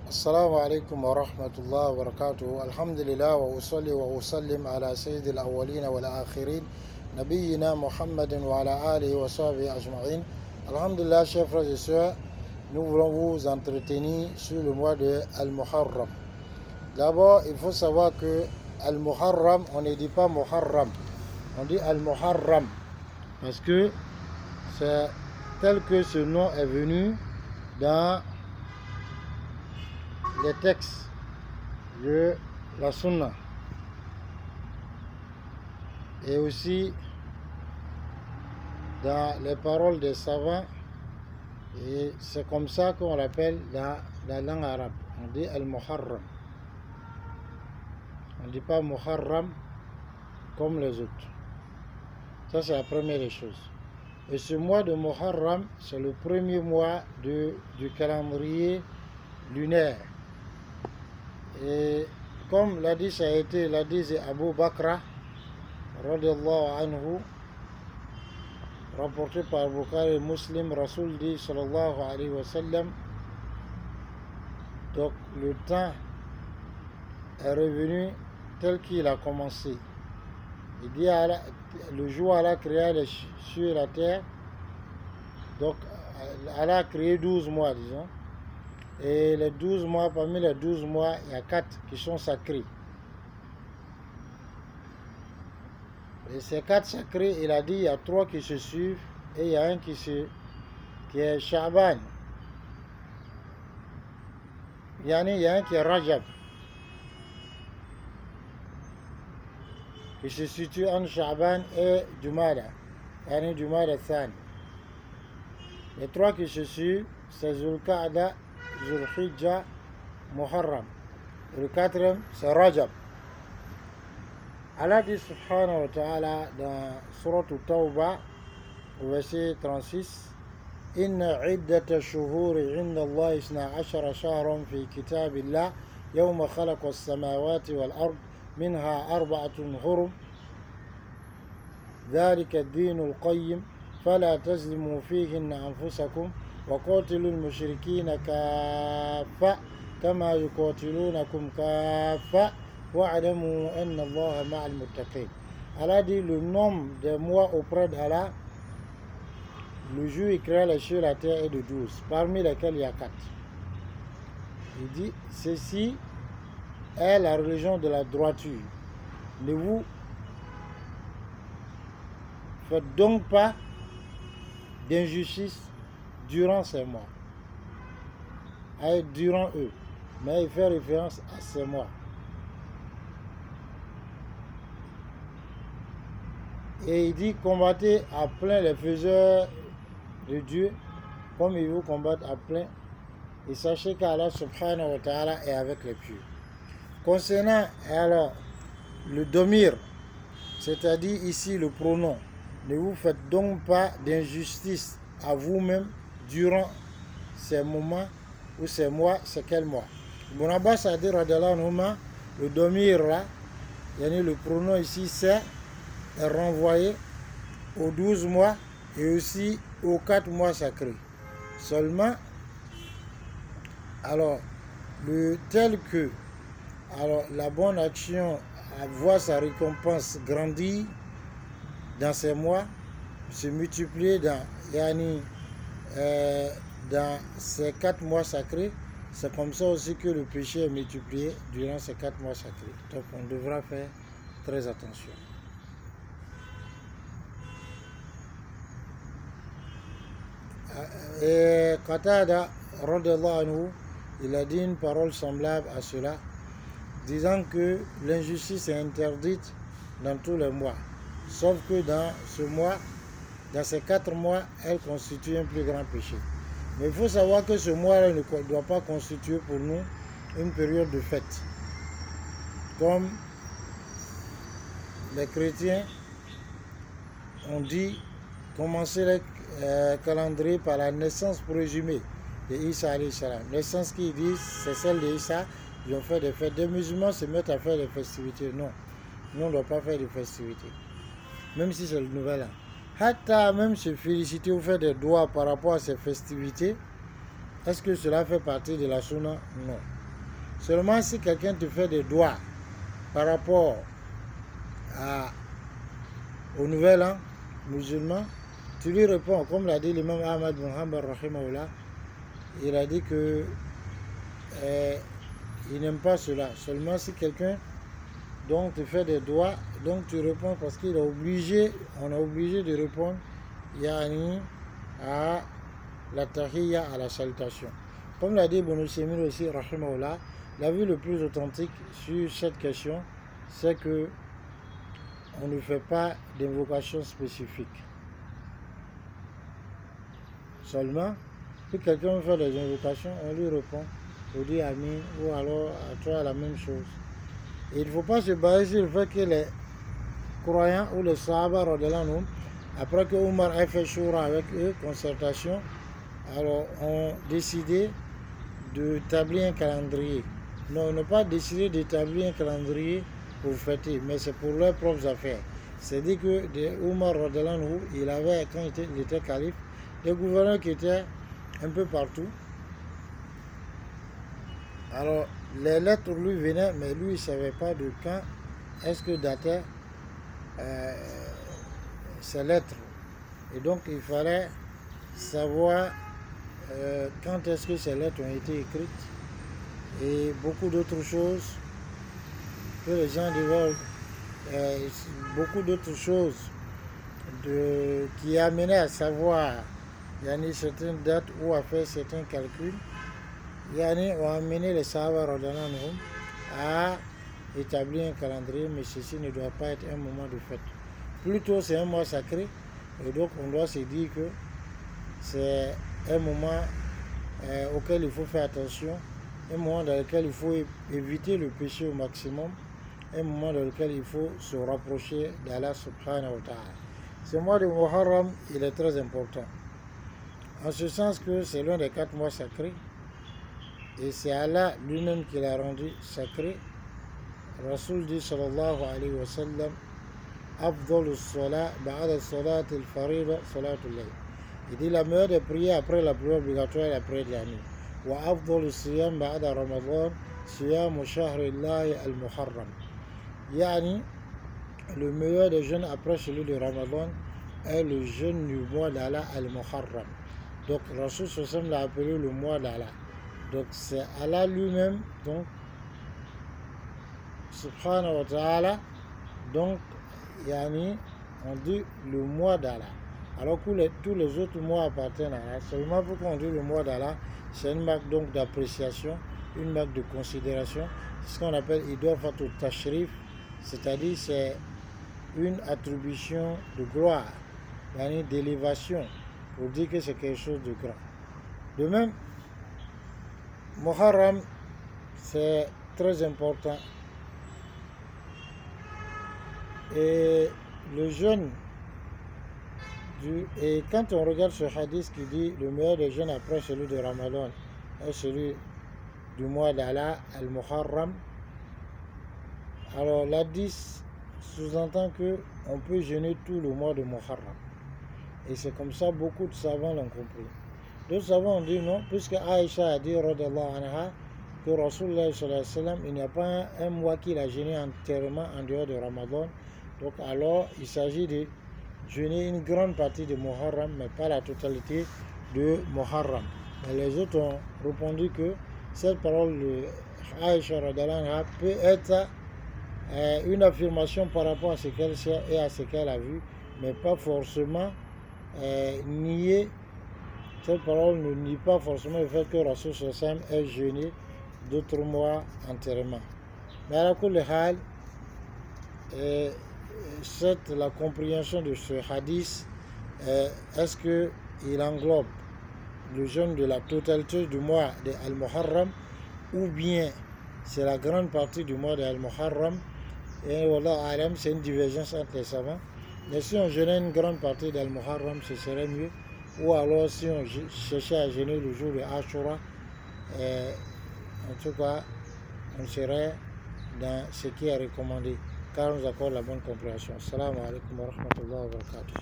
السلام عليكم ورحمة الله وبركاته. الحمد لله وأصلي وأسلم على سيد الأولين والآخرين نبينا محمد وعلى آله وصحبه أجمعين. Alhamdulillah, chers frères et sœurs, nous voulons vous entretenir sur le mois de Al-Muharram. D'abord, il faut savoir que Al-Muharram, on ne dit pas Muharram, on dit Al-Muharram parce que c'est tel que ce nom est venu dans les textes de la Sunna et aussi dans les paroles des savants, et c'est comme ça qu'on l'appelle dans la langue arabe. On dit Al-Muharram, on ne dit pas Muharram comme les autres. Ça, c'est la première des choses. Et ce mois de Muharram, c'est le premier mois du calendrier lunaire. Et comme l'a dit, ça a été l'a dit Abu Bakr radiyallahu anhu, rapporté par Bukhari et Muslim, Rasoul dit sallallahu alayhi wa sallam, donc le temps est revenu tel qu'il a commencé. Il dit le jour où Allah créa les cieux et la terre, donc Allah a créé 12 mois, disons. Et les 12 mois, parmi les 12 mois, il y a 4 qui sont sacrés. Et ces 4 sacrés, il a dit, il y a 3 qui se suivent et il y a un qui est Sha'ban. Il y a un qui est Rajab, qui se situe entre Sha'ban et Jumada. Jumada Than. Les 3 qui se suivent, c'est Zulqa'da, Zulhijja, Muharram. Et le 4e, c'est Rajab. Allah dit subhanahu wa ta'ala dans Surat At-Tawbah, au verset 36, Inna iddata shuhuri inda Allah isna ashara shahran fi kitabillah yawma khalaqa as-samawati wal ard minha arba'atun hurum dhalika ad-din al-qayyim fala tazlimu fihinna anfusakum وقاتلوا المشركين كافة كما يقاتلونكم كافة واعلموا أن الله مع المتقين. Allah dit le nombre des mois auprès d'Allah, le jour il créa les cieux et la terre est de 12, parmi lesquels il y a 4. Il dit, ceci est la religion de la droiture. Ne vous faites donc pas d'injustice durant ces mois, durant eux, mais il fait référence à ces mois. Et il dit, combattez à plein les faiseurs de Dieu, comme ils vous combattent à plein, et sachez qu'Allah subhanahu wa ta'ala est avec les pieux. Concernant alors le domir, c'est-à-dire ici le pronom, ne vous faites donc pas d'injustice à vous-même durant ces moments ou ces mois. C'est quel mois? Ibn Abbas a dit le domir là, le pronom ici c'est renvoyé aux 12 mois et aussi aux 4 mois sacrés. Seulement, alors, tel que la bonne action voit sa récompense grandir dans ces mois, se multiplier dans ces 4 mois sacrés, c'est comme ça aussi que le péché est multiplié durant ces 4 mois sacrés. Donc on devra faire très attention. Et Qatada, radiyallahu anhu, il a dit une parole semblable à cela, disant que l'injustice est interdite dans tous les mois, sauf que dans ce mois, dans ces 4 mois, elle constitue un plus grand péché. Mais il faut savoir que ce mois-là ne doit pas constituer pour nous une période de fête. Comme les chrétiens ont dit, commencer le calendrier par la naissance présumée de Isa alayhi salam. Naissance qu'ils disent, c'est celle de Isa, ils ont fait des fêtes. Des musulmans se mettent à faire des festivités. Non, nous on ne doit pas faire de festivités, même si c'est le nouvel an. Hatta même se féliciter ou faire des doigts par rapport à ces festivités, est-ce que cela fait partie de la sunna? Non. Seulement si quelqu'un te fait des doigts par rapport au nouvel an musulman, tu lui réponds, comme l'a dit l'imam Ahmad bin Hanbal rahimahullah, il a dit que il n'aime pas cela. Seulement si quelqu'un donc te fait des doigts, donc tu réponds parce qu'on est obligé de répondre yani à la tahiyya, à la salutation. Comme l'a dit Ibn Usaymin aussi rahimahullah, l'avis le plus authentique sur cette question, c'est que on ne fait pas d'invocation spécifique. Seulement, si quelqu'un fait des invocations, on lui répond, on dit Amin, ou alors à toi la même chose. Et il ne faut pas se baser sur le fait que les croyants ou les Sahaba, après que Omar ait fait choura avec eux, concertation, alors ont décidé d'établir un calendrier. Non, ils n'ont pas décidé d'établir un calendrier pour fêter, mais c'est pour leurs propres affaires. C'est-à-dire que Omar, il avait, quand il était calife, des gouverneurs qui étaient un peu partout. Alors, les lettres lui venaient, mais lui, il ne savait pas de quand est-ce que dataient ces lettres. Et donc, il fallait savoir quand est-ce que ces lettres ont été écrites et beaucoup d'autres choses que les gens devaient, beaucoup d'autres choses qui amenaient à savoir yani certaines dates ou à faire certains calculs, yani ont amené les Sahaba à établir un calendrier, mais ceci ne doit pas être un moment de fête. Plutôt c'est un mois sacré, et donc on doit se dire que c'est un moment auquel il faut faire attention, un moment dans lequel il faut éviter le péché au maximum, un moment dans lequel il faut se rapprocher d'Allah subhanahu wa ta'ala. Ce mois de Muharram, il est très important, en ce sens que c'est l'un des 4 mois sacrés, et c'est Allah lui-même qui l'a rendu sacré. Rasul dit sallallahu alayhi wa sallam, Afdal as-salat ba'da as-salat al-farida salatul layl. Il dit la meilleure des prières après la prière obligatoire et la prière de la nuit. Wa afdal as-siyam ba'da Ramadan siyam shahrillahi al-muharram. Yani, le meilleur des jeûnes après celui de Ramadan est le jeûne du mois d'Allah al-Muharram. Donc Rasul sallam l'a appelé le mois d'Allah. Donc c'est Allah lui-même, donc subhanahu wa ta'ala, donc yani on dit le mois d'Allah. Alors que tous les autres mois appartiennent à Allah. Seulement pour qu'on dise le mois d'Allah, c'est une marque donc d'appréciation, une marque de considération. C'est ce qu'on appelle idafatu tashrif, c'est-à-dire c'est une attribution de gloire, yani d'élévation, pour dire que c'est quelque chose de grand. De même, Muharram, c'est très important. Et le jeûne, et quand on regarde ce hadith qui dit le meilleur des jeûnes après celui de Ramadan est celui du mois d'Allah, al-Muharram, alors l'hadith sous-entend qu'on peut jeûner tout le mois de Muharram. Et c'est comme ça beaucoup de savants l'ont compris. D'autres savants ont dit non, puisque Aïcha a dit, radiyallahu anha, que Rasulullah sallallahu alayhi wa sallam, il n'y a pas un mois qu'il a jeûné entièrement en dehors de Ramadan. Donc alors, il s'agit de jeûner une grande partie de Muharram, mais pas la totalité de Muharram. Mais les autres ont répondu que cette parole de Aïcha radiyallahu anha peut être une affirmation par rapport à ce qu'elle sait et à ce qu'elle a vu, mais pas forcément nier. Cette parole ne nie pas forcément le fait que Rasul sallam ait jeûné d'autres mois entièrement. Mais à la kulli-hal, la compréhension de ce hadith, est-ce qu'il englobe le jeûne de la totalité du mois de Al-Muharram, ou bien c'est la grande partie du mois de Al-Muharram? Et wallah alam, c'est une divergence entre les savants. Mais si on jeûnait une grande partie d'Al-Muharram, ce serait mieux. Ou alors si on cherchait à jeûner le jour de Ashura, en tout cas, on serait dans ce qui est recommandé, car on nous accorde la bonne compréhension. Assalamu alaikum wa rahmatullahi wa barakatuh.